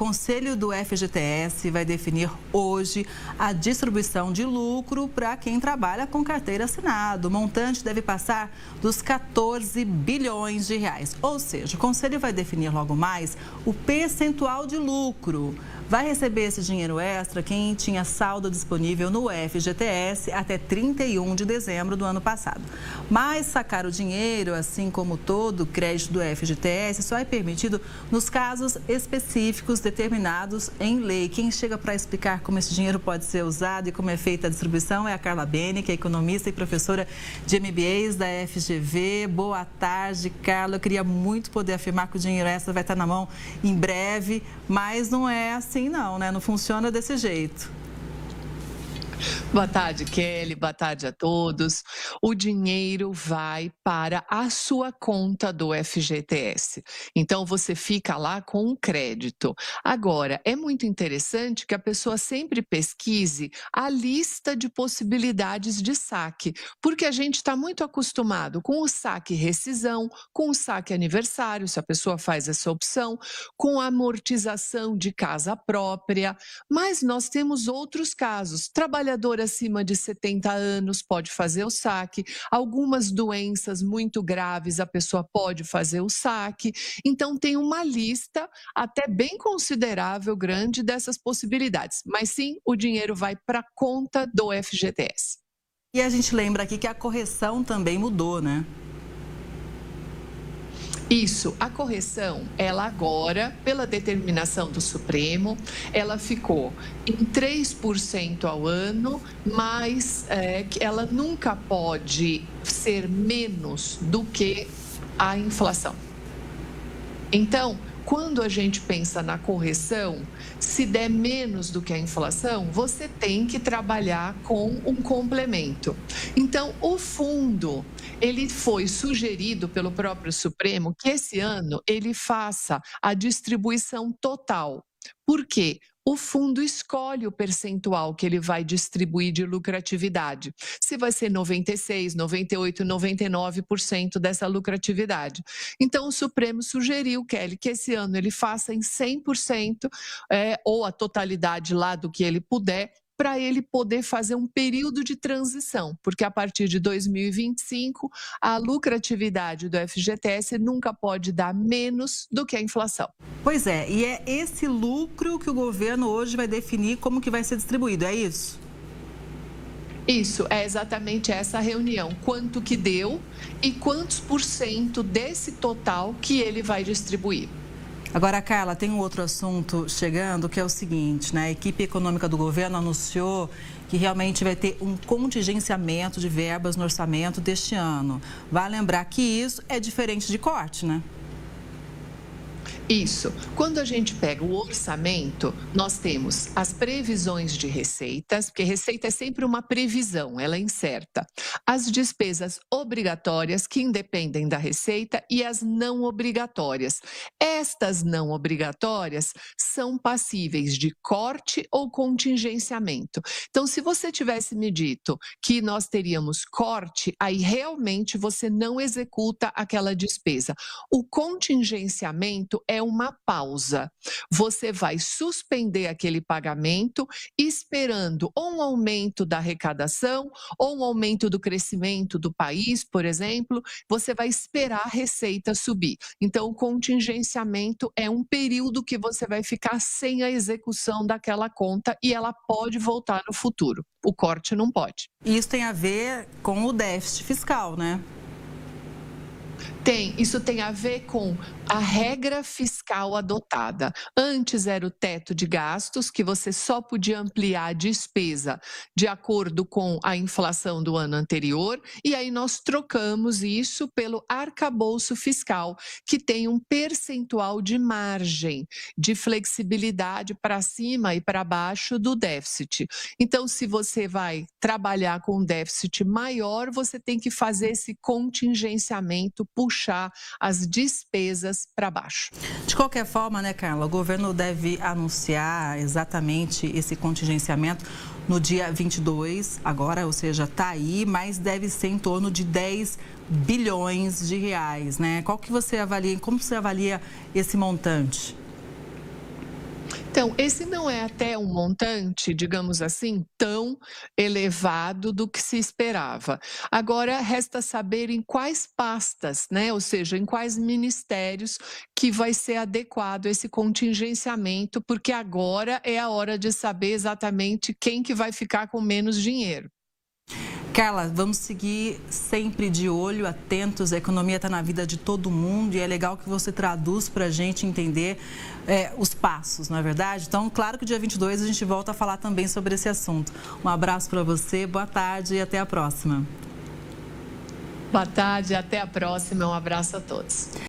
Conselho do FGTS vai definir hoje a distribuição de lucro para quem trabalha com carteira assinada. O montante deve passar dos 14 bilhões de reais. Ou seja, o Conselho vai definir logo mais o percentual de lucro. Vai receber esse dinheiro extra quem tinha saldo disponível no FGTS até 31 de dezembro do ano passado. Mas sacar o dinheiro, assim como todo o crédito do FGTS, só é permitido nos casos específicos determinados em lei. Quem chega para explicar como esse dinheiro pode ser usado e como é feita a distribuição é a Carla Bene, que é economista e professora de MBAs da FGV. Boa tarde, Carla. Eu queria muito poder afirmar que o dinheiro extra vai estar na mão em breve, mas não é assim não, né? Não funciona desse jeito. Boa tarde, Kelly. Boa tarde a todos. O dinheiro vai para a sua conta do FGTS. Então, você fica lá com um crédito. Agora, é muito interessante que a pessoa sempre pesquise a lista de possibilidades de saque, porque a gente está muito acostumado com o saque rescisão, com o saque aniversário, se a pessoa faz essa opção, com a amortização de casa própria, mas nós temos outros casos. Trabalhador acima de 70 anos pode fazer o saque, algumas doenças muito graves a pessoa pode fazer o saque, então tem uma lista até bem considerável, grande dessas possibilidades, mas sim, o dinheiro vai para a conta do FGTS. E a gente lembra aqui que a correção também mudou, né? Isso, a correção, ela agora, pela determinação do Supremo, ela ficou em 3% ao ano, mas ela nunca pode ser menos do que a inflação. Então, quando a gente pensa na correção, se der menos do que a inflação, você tem que trabalhar com um complemento. Então, o fundo, ele foi sugerido pelo próprio Supremo que esse ano ele faça a distribuição total. Por quê? O fundo escolhe o percentual que ele vai distribuir de lucratividade. Se vai ser 96%, 98%, 99% dessa lucratividade. Então, o Supremo sugeriu, Kelly, que esse ano ele faça em 100%, ou a totalidade lá do que ele puder, para ele poder fazer um período de transição, porque a partir de 2025, a lucratividade do FGTS nunca pode dar menos do que a inflação. Pois é, e é esse lucro que o governo hoje vai definir como que vai ser distribuído, é isso? Isso, é exatamente essa reunião. Quanto que deu e quantos % desse total que ele vai distribuir. Agora, Carla, tem um outro assunto chegando que é o seguinte, né? A equipe econômica do governo anunciou que realmente vai ter um contingenciamento de verbas no orçamento deste ano. Vale lembrar que isso é diferente de corte, né? Isso. Quando a gente pega o orçamento, nós temos as previsões de receitas, porque receita é sempre uma previsão, ela é incerta. As despesas obrigatórias, que independem da receita, e as não obrigatórias. Estas não obrigatórias são passíveis de corte ou contingenciamento. Então, se você tivesse me dito que nós teríamos corte, aí realmente você não executa aquela despesa. O contingenciamento é uma pausa. Você vai suspender aquele pagamento esperando ou um aumento da arrecadação ou um aumento do crescimento do país, por exemplo, você vai esperar a receita subir. Então, o contingenciamento é um período que você vai ficar sem a execução daquela conta e ela pode voltar no futuro. O corte não pode. Isso tem a ver com o déficit fiscal, né? Isso tem a ver com a regra fiscal adotada. Antes era o teto de gastos, que você só podia ampliar a despesa de acordo com a inflação do ano anterior, e aí nós trocamos isso pelo arcabouço fiscal, que tem um percentual de margem, de flexibilidade para cima e para baixo do déficit. Então, se você vai trabalhar com um déficit maior, você tem que fazer esse contingenciamento, puxar as despesas para baixo. De qualquer forma, né, Carla, o governo deve anunciar exatamente esse contingenciamento no dia 22, agora, ou seja, está aí, mas deve ser em torno de 10 bilhões de reais, né? Como você avalia esse montante? Então, esse não é até um montante, digamos assim, tão elevado do que se esperava. Agora, resta saber em quais pastas, né? Ou seja, em quais ministérios que vai ser adequado esse contingenciamento, porque agora é a hora de saber exatamente quem que vai ficar com menos dinheiro. Carla, vamos seguir sempre de olho, atentos. A economia está na vida de todo mundo e é legal que você traduz para a gente entender os passos, não é verdade? Então, claro que dia 22 a gente volta a falar também sobre esse assunto. Um abraço para você, boa tarde e até a próxima. Boa tarde, até a próxima. Um abraço a todos.